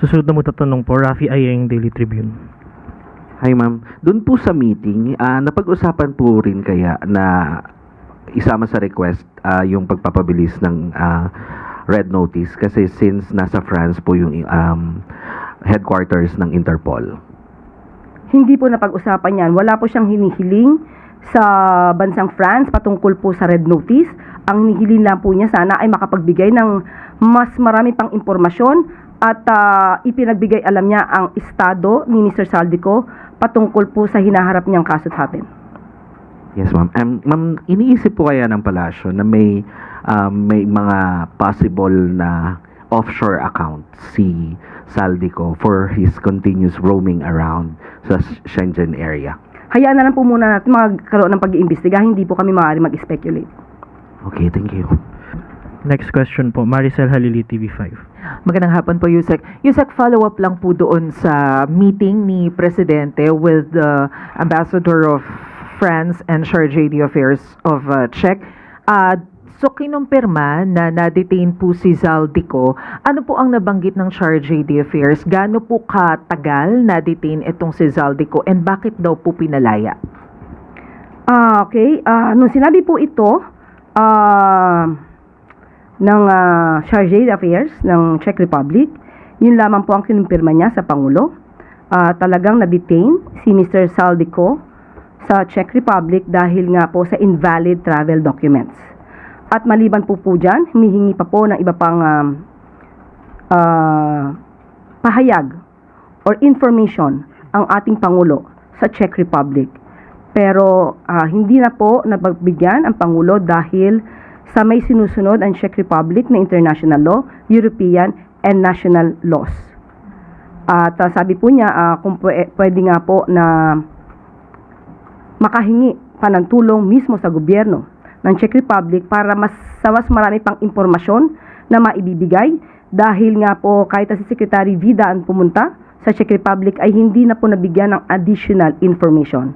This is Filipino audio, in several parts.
Susunod na magtatanong po, Rafi Ayeng, Daily Tribune. Hi ma'am, doon po sa meeting, napag-usapan po rin kaya na isama sa request yung pagpapabilis ng red notice kasi since nasa France po yung headquarters ng Interpol. Hindi po napag-usapan yan. Wala po siyang hinihiling sa bansang France patungkol po sa red notice. Ang hinihiling lang po niya sana ay makapagbigay ng mas marami pang impormasyon at ipinagbigay alam niya ang estado ni Mr. Saldico patungkol po sa hinaharap niyang kaso sa atin. Yes ma'am. Ma'am, iniisip po kaya ng palasyo na may mga possible na offshore account si Saldico for his continuous roaming around sa Shenzhen area. Hayaan na lang po muna natin magkaroon ng pag-iimbestiga. Hindi po kami maaari mag-speculate. Okay, thank you. Next question po, Maricel Halili, TV5. Magandang hapon po, Yusek. Yusek, follow-up lang po doon sa meeting ni Presidente with the Ambassador of France and Charge d'Affaires of Czech. So, kinumpirma na na-detain po si Zaldico. Ano po ang nabanggit ng Charge d'Affaires? Gaano po katagal na-detain itong si Zaldico and bakit daw po pinalaya? Okay. Nung sinabi po ito ng Charge d'Affaires ng Czech Republic, yun lamang po ang kinumpirma niya sa Pangulo. Talagang na-detain si Mr. Saldico sa Czech Republic dahil nga po sa invalid travel documents. At maliban po dyan, humihingi pa po ng iba pang pahayag or information ang ating Pangulo sa Czech Republic. Pero hindi na po napagbigyan ang Pangulo dahil sa may sinusunod ang Czech Republic na international law, European and national laws. At sabi po niya kung pwede nga po na makahingi pa ng tulong mismo sa gobyerno ng Czech Republic para mas marami pang impormasyon na maibibigay dahil nga po kahit si Secretary Vida ang pumunta sa Czech Republic ay hindi na po nabigyan ng additional information.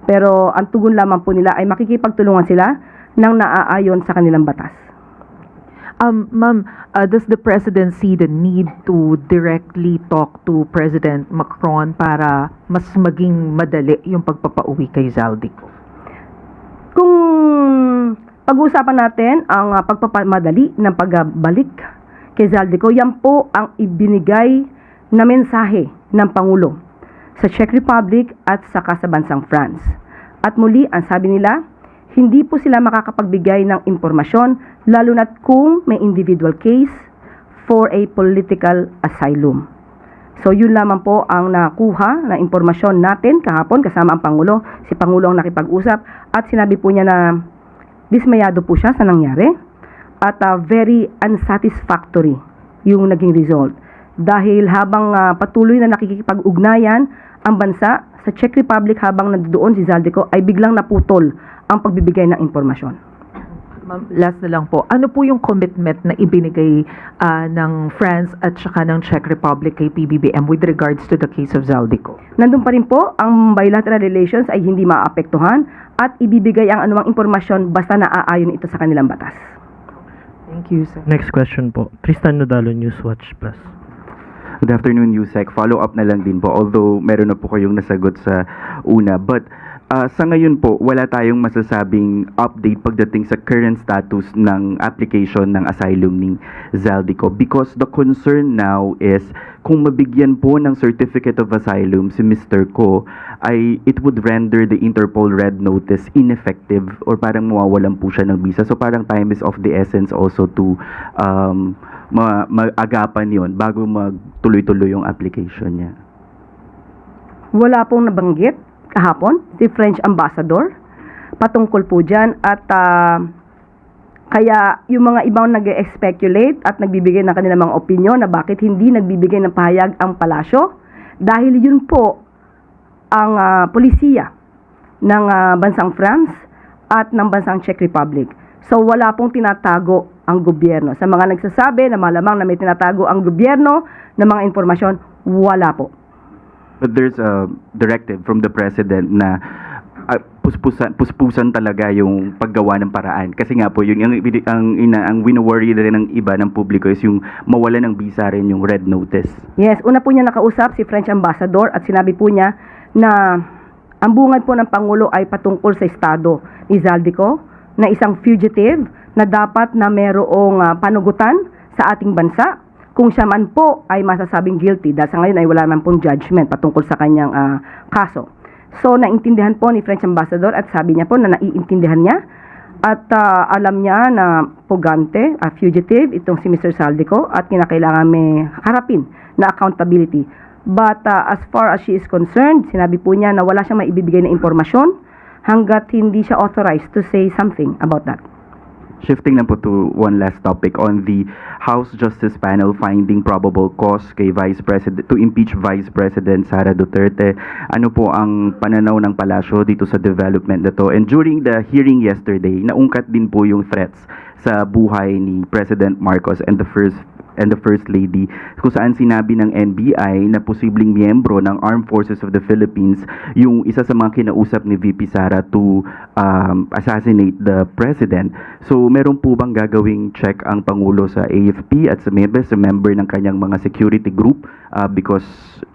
Pero ang tugon lamang po nila ay makikipagtulungan sila ng naaayon sa kanilang batas. Ma'am, does the President see the need to directly talk to President Macron para mas maging madali yung pagpapauwi kay Zaldico? Kung pag-uusapan natin ang pagpapamadali ng pagbalik kay Zaldico, yan po ang ibinigay na mensahe ng Pangulo sa Czech Republic at saka sa bansang France. At muli, ang sabi nila, hindi po sila makakapagbigay ng impormasyon lalo na't kung may individual case for a political asylum. So yun lamang po ang nakuha na impormasyon natin kahapon kasama ang Pangulo. Si Pangulo ang nakipag-usap at sinabi po niya na dismayado po siya sa nangyari at very unsatisfactory yung naging result. Dahil habang patuloy na nakikipag-ugnayan ang bansa sa Czech Republic habang nandoon si Zaldico ay biglang naputol ang pagbibigay ng impormasyon. Ma'am, last na lang po. Ano po yung commitment na ibinigay ng France at saka ng Czech Republic kay PBBM with regards to the case of Zaldico? Nandun pa rin po, ang bilateral relations ay hindi maapektuhan at ibibigay ang anumang impormasyon basta naaayon ito sa kanilang batas. Thank you, sir. Next question po, Tristan Nodalo, Newswatch Plus. Good afternoon, Yusek. Follow-up na lang din po, although meron na po kayong nasagot sa una. But sa ngayon po, wala tayong masasabing update pagdating sa current status ng application ng asylum ni Zaldico because the concern now is kung mabigyan po ng certificate of asylum si Mr. Ko ay it would render the Interpol red notice ineffective or parang mawawalan po siya ng visa. So parang time is of the essence also to mag-agapan yon bago magtuloy-tuloy yung application niya. Wala pong nabanggit kahapon si French Ambassador patungkol po dyan at kaya yung mga ibang nag-speculate at nagbibigay ng kanilang mga opinion na bakit hindi nagbibigay ng pahayag ang palasyo dahil yun po ang polisiya ng bansang France at ng bansang Czech Republic. So wala pong tinatago ang gobyerno. Sa mga nagsasabi na malamang na may tinatago ang gobyerno ng mga informasyon, wala po. But there's a directive from the President na puspusan talaga yung paggawa ng paraan. Kasi nga po, yun ang wino-worry rin ng iba ng publiko is yung mawala ng visa rin yung red notice. Yes, una po niya nakausap si French Ambassador at sinabi po niya na ang bungad po ng Pangulo ay patungkol sa estado ni Zaldico na isang fugitive na dapat na merong panugutan sa ating bansa kung siya man po ay masasabing guilty dahil sa ngayon ay wala man pong judgment patungkol sa kanyang kaso. So, naintindihan po ni French Ambassador at sabi niya po na naiintindihan niya at alam niya na pugante, fugitive, itong si Mr. Zaldico at kinakailangan may harapin na accountability. But as far as she is concerned, sinabi po niya na wala siyang maibibigay na impormasyon hanggat hindi siya authorized to say something about that. Shifting lang po to one last topic on the House Justice Panel finding probable cause kay Vice President to impeach Vice President Sara Duterte. Ano po ang pananaw ng palasyo dito sa development na to? And during the hearing yesterday, naungkat din po yung threats sa buhay ni President Marcos and the First Lady, kung saan sinabi ng NBI na posibleng miyembro ng Armed Forces of the Philippines yung isa sa mga kinausap ni VP Sara to assassinate the President. So, meron po bang gagawing check ang Pangulo sa AFP at sa member ng kanyang mga security group? Because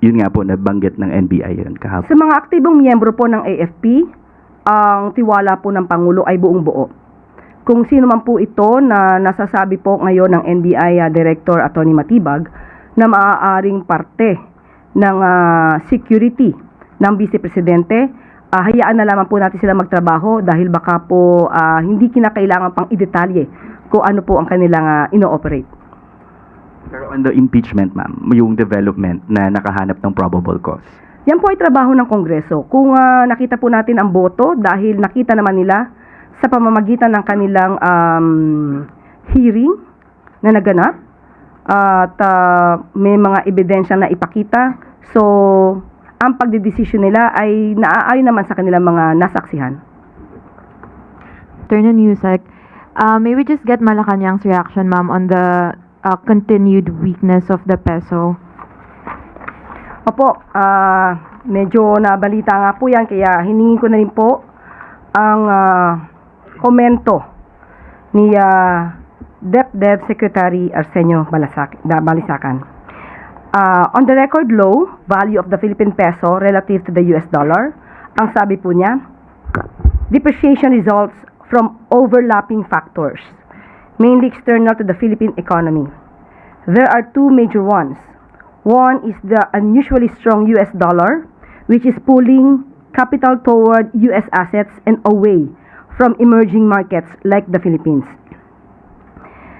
yun nga po, nabanggit ng NBI yun kahapon. Sa mga aktibong miyembro po ng AFP, ang tiwala po ng Pangulo ay buong buo. Kung sino man po ito na nasasabi po ngayon ng NBI Director Atty. Matibag na maaaring parte ng security ng Vice Presidente, hayaan na lamang po natin sila magtrabaho dahil baka po hindi kinakailangan pang idetalye kung ano po ang kanilang ino-operate. Pero on the impeachment, ma'am, yung development na nakahanap ng probable cause. Yan po ay trabaho ng Kongreso. Kung nakita po natin ang boto dahil nakita naman nila sa pamamagitan ng kanilang hearing na naganap at may mga ebidensya na ipakita. So, ang pagdedesisyon nila ay naaayon naman sa kanilang mga nasaksihan. Turn on Yusek. May we just get Malacanang's reaction, ma'am, on the continued weakness of the peso? Opo, medyo nabalita nga po yan, kaya hiningin ko na rin po ang komento ni DepEd Secretary Arsenio Balisacan. On the record low value of the Philippine peso relative to the US dollar, ang sabi po niya, depreciation results from overlapping factors, mainly external to the Philippine economy. There are two major ones. One is the unusually strong US dollar, which is pulling capital toward US assets and away from emerging markets like the Philippines.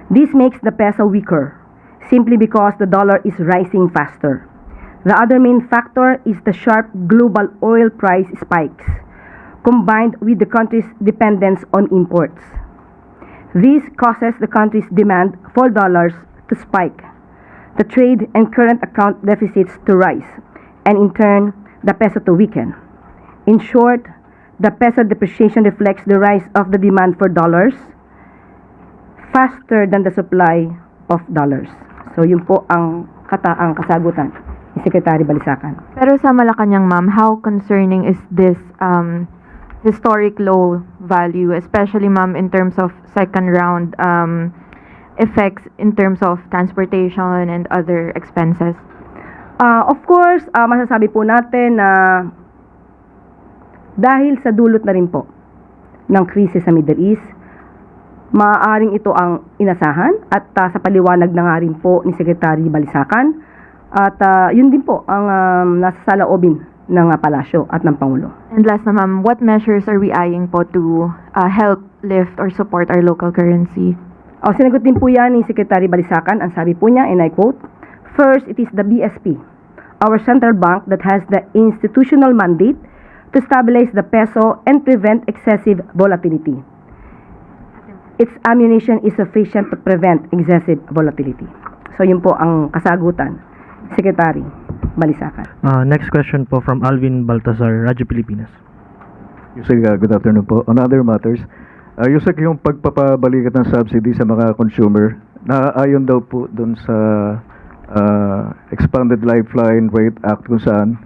This makes the peso weaker, simply because the dollar is rising faster. The other main factor is the sharp global oil price spikes, combined with the country's dependence on imports. This causes the country's demand for dollars to spike, the trade and current account deficits to rise, and in turn, the peso to weaken. In short, the peso depreciation reflects the rise of the demand for dollars faster than the supply of dollars. So, yun po ang kasagutan ni Secretary Balisacan. Pero sa Malacanang, ma'am, how concerning is this historic low value, especially, ma'am, in terms of second round effects in terms of transportation and other expenses? Of course, masasabi po natin na dahil sa dulot na rin po ng krisis sa Middle East, maaaring ito ang inasahan at sa paliwanag na nga rin po ni Secretary Balisacan at yun din po ang nasa saloobin ng palasyo at ng Pangulo. And last na, ma'am, what measures are we eyeing po to help lift or support our local currency? Sinagot din po yan ni Secretary Balisacan. Ang sabi po niya, and I quote, "First, it is the BSP, our central bank that has the institutional mandate to stabilize the peso and prevent excessive volatility. Its ammunition is sufficient to prevent excessive volatility." So, yun po ang kasagutan, Secretary Balisacan. Next question po from Alvin Baltazar, Radyo Pilipinas. Yusek, good afternoon po. On other matters, Yusek, yung pagpapabalikat ng subsidy sa mga consumer, naaayon daw po dun sa Expanded Lifeline Rate Act kung saan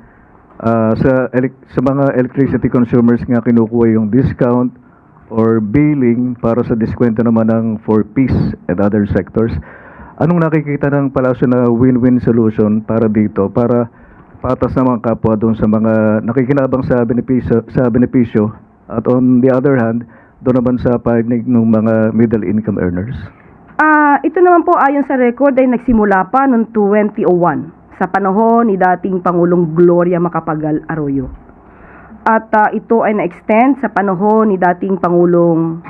sa mga electricity consumers nga kinukuha yung discount or billing para sa diskwento naman ng for peace and other sectors. Anong nakikita ng Palasyo na win-win solution para dito, para patas naman kapwa doon sa mga nakikinabang sa benepisyo at on the other hand, doon naman sa panig ng mga middle income earners? Ito naman po ayon sa record ay nagsimula pa noong 2001 sa panahon ni dating Pangulong Gloria Macapagal Arroyo. At ito ay na-extend sa panahon ni dating Pangulong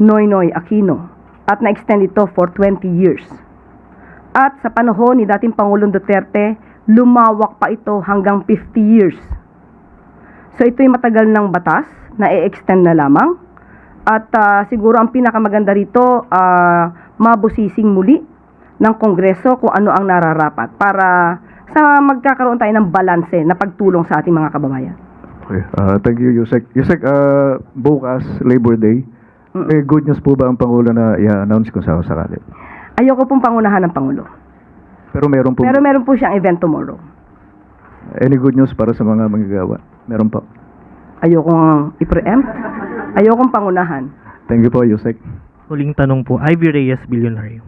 Noynoy Aquino at na-extend ito for 20 years. At sa panahon ni dating Pangulong Duterte, lumawak pa ito hanggang 50 years. So ito ay matagal ng batas na i-extend na lamang. At siguro ang pinakamaganda rito, mabusising muli ng Kongreso kung ano ang nararapat para sa magkakaroon tayo ng balanse na pagtulong sa ating mga kababayan. Okay. Thank you, Yusek. Yusek, bukas, Labor Day, may good news po ba ang Pangulo na i-announce kung saan sakali? Ayoko pong pangunahan ng Pangulo. Pero meron po Siyang event tomorrow. any good news para sa mga manggagawa? Meron po. Ayokong i-preempt. Ayokong pangunahan. Thank you po, Yusek. Huling tanong po, Ivy Reyes, Bilyonaryo.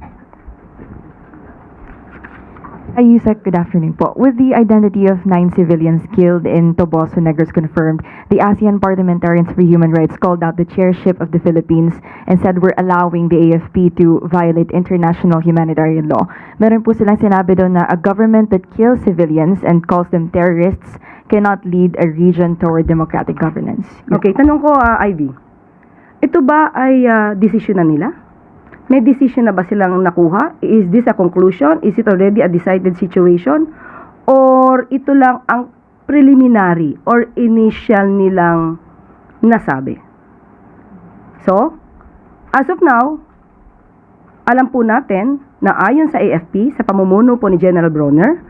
Yusek, good afternoon po. With the identity of 9 civilians killed in Toboso Negros confirmed, the ASEAN Parliamentarians for Human Rights called out the chairship of the Philippines and said we're allowing the AFP to violate international humanitarian law. Meron po silang sinabi doon na a government that kills civilians and calls them terrorists cannot lead a region toward democratic governance. Okay, tanong ko, Ivy. Ito ba ay desisyon na nila? May decision na ba silang nakuha? Is this a conclusion? Is it already a decided situation? Or ito lang ang preliminary or initial nilang nasabi? So, as of now, alam po natin na ayon sa AFP, sa pamumuno po ni General Bronner,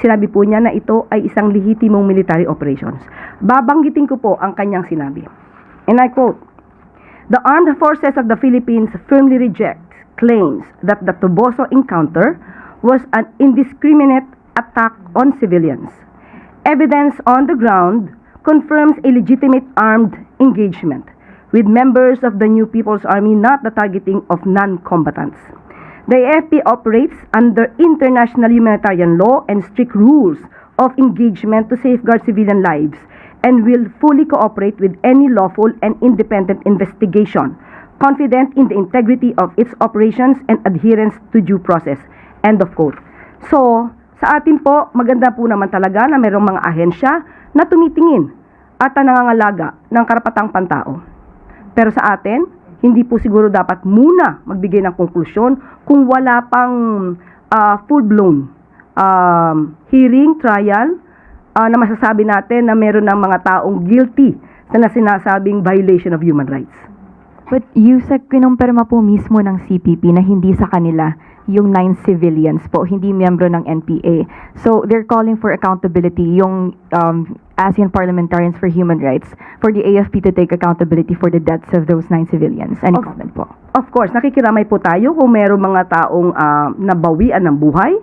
sinabi po niya na ito ay isang lehitimong military operations. Babanggitin ko po ang kanyang sinabi. And I quote, "The armed forces of the Philippines firmly reject claims that the Toboso encounter was an indiscriminate attack on civilians. Evidence on the ground confirms a legitimate armed engagement with members of the New People's Army, not the targeting of non-combatants. The AFP operates under international humanitarian law and strict rules of engagement to safeguard civilian lives and will fully cooperate with any lawful and independent investigation, confident in the integrity of its operations and adherence to due process." End of quote. So, sa atin po, maganda po naman talaga na mayroong mga ahensya na tumitingin at nangangalaga ng karapatang pantao. Pero sa atin, hindi po siguro dapat muna magbigay ng konklusyon kung wala pang full-blown hearing, trial, na masasabi natin na meron ng mga taong guilty na sinasabing violation of human rights. But Yusek, kinumpirma po mismo ng CPP na hindi sa kanila yung 9 civilians po, hindi miyembro ng NPA. So they're calling for accountability, yung ASEAN Parliamentarians for Human Rights, for the AFP to take accountability for the deaths of those 9 civilians. Any comment po? Of course, nakikiramay po tayo kung meron mga taong nabawian ng buhay.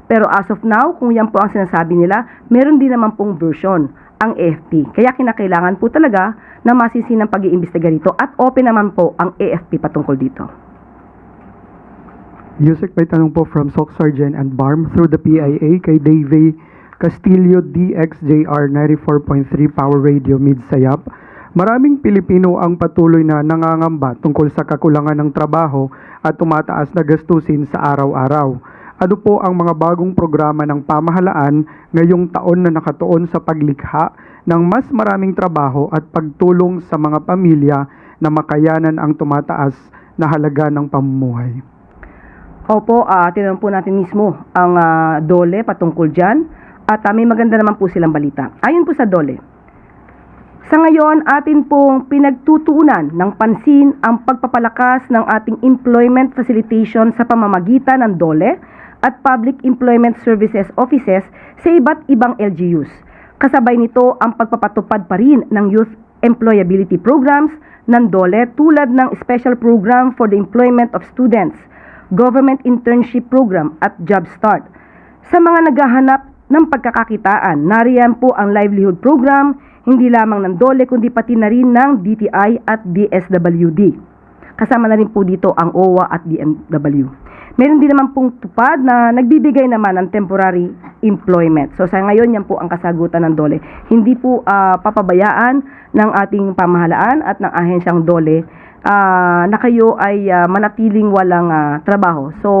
Pero as of now, kung yan po ang sinasabi nila, meron din naman pong version ang AFP. Kaya kinakailangan po talaga na masisinang pag-iimbestiga rito at open naman po ang AFP patungkol dito. Yusek, may tanong po from SOC Sergeant and BARM through the PIA kay Davey Castillo, DXJR 94.3 Power Radio Mid-Sayap. Maraming Pilipino ang patuloy na nangangamba tungkol sa kakulangan ng trabaho at tumataas na gastusin sa araw-araw. Ano po ang mga bagong programa ng pamahalaan ngayong taon na nakatuon sa paglikha ng mas maraming trabaho at pagtulong sa mga pamilya na makayanan ang tumataas na halaga ng pamumuhay? Opo, tinanong po natin mismo ang DOLE patungkol dyan at may maganda naman po silang balita. Ayon po sa DOLE, sa ngayon atin pong pinagtutuunan ng pansin ang pagpapalakas ng ating employment facilitation sa pamamagitan ng DOLE at Public Employment Services Offices sa iba't ibang LGUs. Kasabay nito ang pagpapatupad pa rin ng youth employability programs ng DOLE tulad ng Special Program for the Employment of Students, Government Internship Program at Job Start. Sa mga naghahanap ng pagkakakitaan. Nariyan po ang livelihood program, hindi lamang ng DOLE kundi pati na rin ng DTI at DSWD. Kasama na rin po dito ang OWA at DMW. Meron din naman pong tupad na nagbibigay naman ng temporary employment. So sa ngayon, yan po ang kasagutan ng DOLE. Hindi po papabayaan ng ating pamahalaan at ng ahensyang DOLE na kayo ay manatiling walang trabaho. So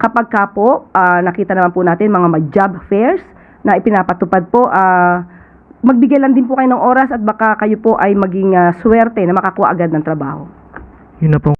kapag ka po, nakita naman po natin mga job fairs na ipinapatupad po, magbigay lang din po kayo ng oras at baka kayo po ay maging swerte na makakuha agad ng trabaho. Yun na po.